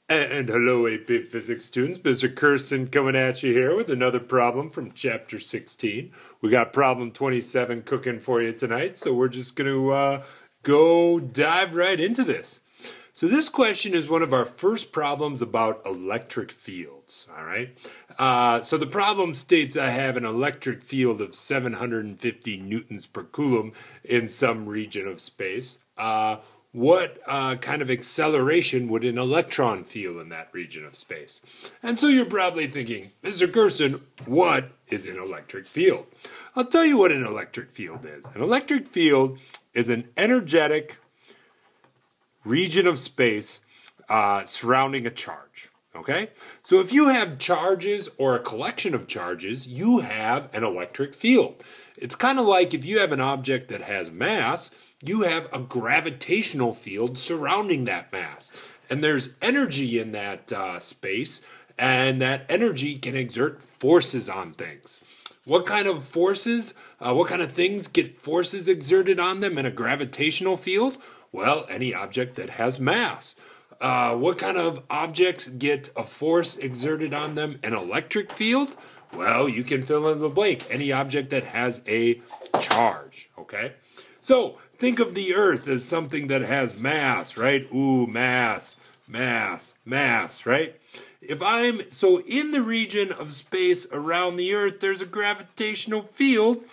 And hello, 8-bit physics students. Mr. Kirsten coming at you here with another problem from chapter 16. We got problem 27 cooking for you tonight, so we're just going to go dive right into this. So this question is one of our first problems about electric fields, all right? So the problem states I have an electric field of 750 newtons per coulomb in some region of space. What kind of acceleration would an electron feel in that region of space? And so you're probably thinking, Mr. Gerson, what is an electric field? I'll tell you what an electric field is. An electric field is an energetic region of space surrounding a charge. Okay? So if you have charges or a collection of charges, you have an electric field. It's kind of like if you have an object that has mass, you have a gravitational field surrounding that mass. And there's energy in that space, and that energy can exert forces on things. What kind of forces, what kind of things get forces exerted on them in a gravitational field? Well, any object that has mass. What kind of objects get a force exerted on them in an electric field? Well, you can fill in the blank. Any object that has a charge, okay? So, think of the Earth as something that has mass, right? Ooh, mass, mass, mass, right? So in the region of space around the Earth, there's a gravitational field,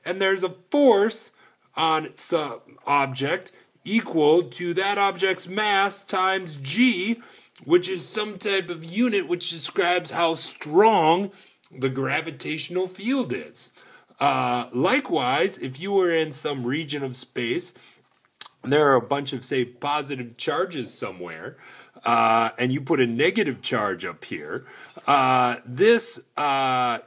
and there's a force on some object equal to that object's mass times g, which is some type of unit which describes how strong the gravitational field is. Likewise, if you were in some region of space, there are a bunch of, say, positive charges somewhere, and you put a negative charge up here, this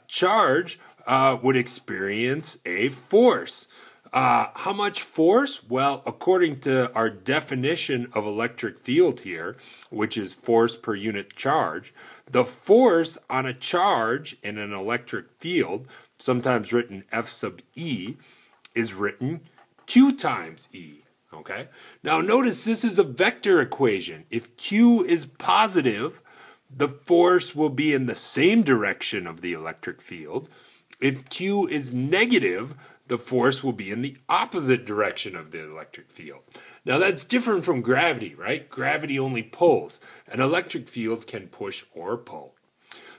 charge would experience a force. How much force? Well, according to our definition of electric field here, which is force per unit charge, the force on a charge in an electric field, sometimes written F sub E, is written Q times E. Okay? Now notice this is a vector equation. If Q is positive, the force will be in the same direction of the electric field. If Q is negative, the force will be in the opposite direction of the electric field. Now that's different from gravity, right? Gravity only pulls. An electric field can push or pull.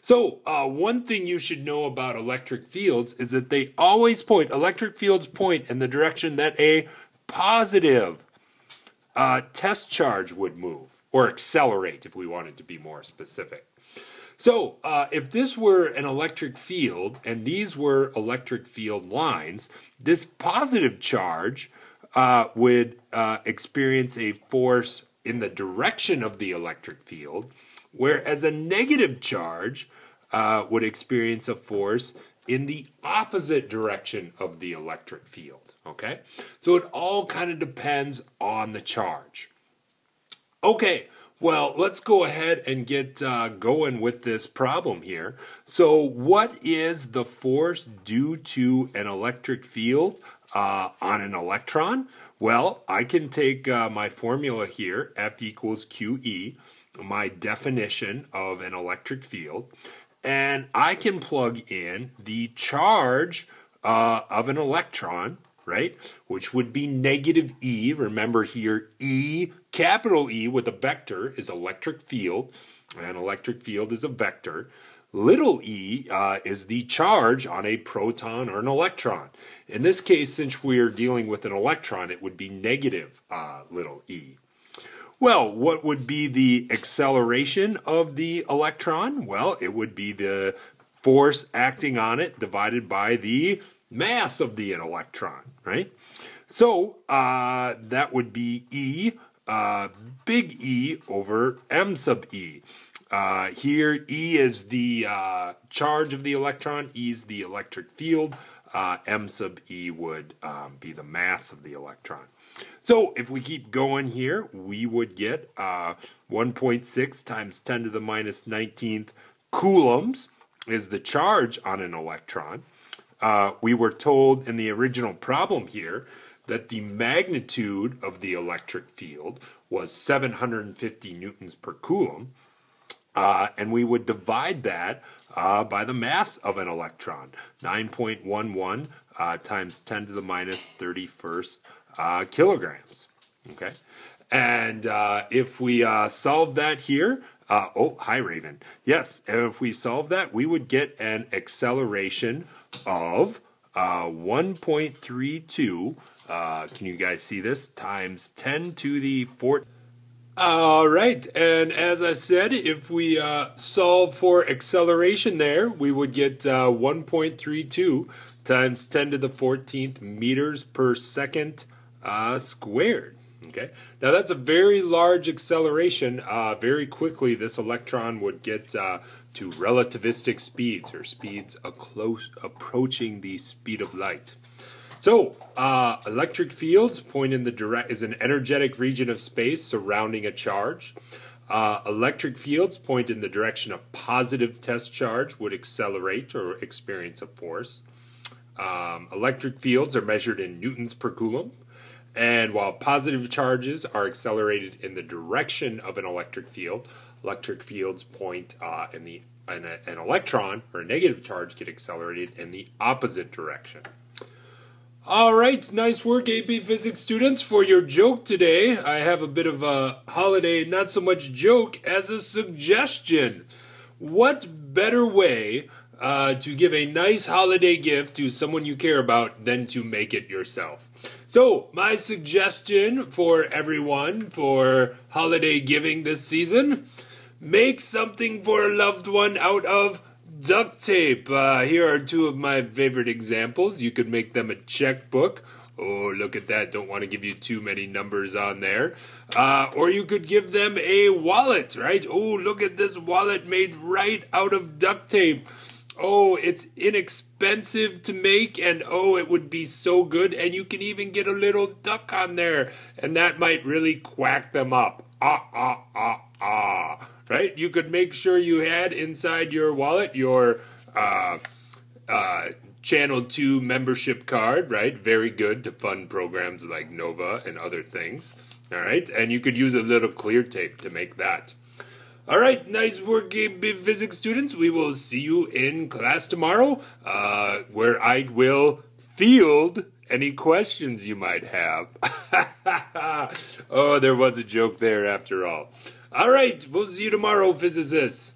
So one thing you should know about electric fields is that they always point, electric fields point in the direction that a positive test charge would move, or accelerate if we wanted to be more specific. So if this were an electric field and these were electric field lines, this positive charge would experience a force in the direction of the electric field, whereas a negative charge would experience a force in the opposite direction of the electric field. Okay? So it all kind of depends on the charge. Okay. Well, let's go ahead and get going with this problem here. So what is the force due to an electric field on an electron? Well, I can take my formula here, F equals QE, my definition of an electric field, and I can plug in the charge of an electron, right, which would be negative E. Remember here, E, capital E with a vector is electric field, and electric field is a vector. Little e is the charge on a proton or an electron. In this case, since we're dealing with an electron, it would be negative little e. Well, what would be the acceleration of the electron? Well, it would be the force acting on it divided by the mass of the electron, right? So that would be E, big E over m sub E. Here, E is the charge of the electron, E is the electric field, m sub E would be the mass of the electron. So if we keep going here, we would get 1.6 times 10 to the minus 19th coulombs is the charge on an electron. We were told in the original problem here that the magnitude of the electric field was 750 newtons per coulomb. And we would divide that by the mass of an electron, 9.11 times 10 to the minus 31st kilograms. Okay, and if we solve that here, oh, hi Raven. Yes, if we solve that, we would get an acceleration of 1.32. Can you guys see this? Times 10 to the 4th. All right, and as I said, if we solve for acceleration there, we would get 1.32 times 10 to the 14th meters per second squared. Okay, now that's a very large acceleration. Very quickly, this electron would get to relativistic speeds, or speeds approaching the speed of light. So, electric fields point in the is an energetic region of space surrounding a charge. Electric fields point in the direction a positive test charge would accelerate or experience a force. Electric fields are measured in newtons per coulomb. And while positive charges are accelerated in the direction of an electric fields point an electron or a negative charge get accelerated in the opposite direction. All right, nice work, AP Physics students, for your joke today. I have a bit of a holiday, not so much joke as a suggestion. What better way to give a nice holiday gift to someone you care about than to make it yourself? So, my suggestion for everyone for holiday giving this season, make something for a loved one out of duct tape. Here are two of my favorite examples. You could make them a checkbook. Oh, look at that. Don't want to give you too many numbers on there. Or you could give them a wallet, right? Oh, look at this wallet made right out of duct tape. Oh, it's inexpensive to make, and oh, it would be so good. And you can even get a little duck on there, and that might really quack them up. Right? You could make sure you had inside your wallet your Channel 2 membership card, right? Very good to fund programs like Nova and other things. All right? And you could use a little clear tape to make that. All right, nice work, physics students. We will see you in class tomorrow, where I will field any questions you might have. Oh, there was a joke there after all. All right, we'll see you tomorrow, physicists.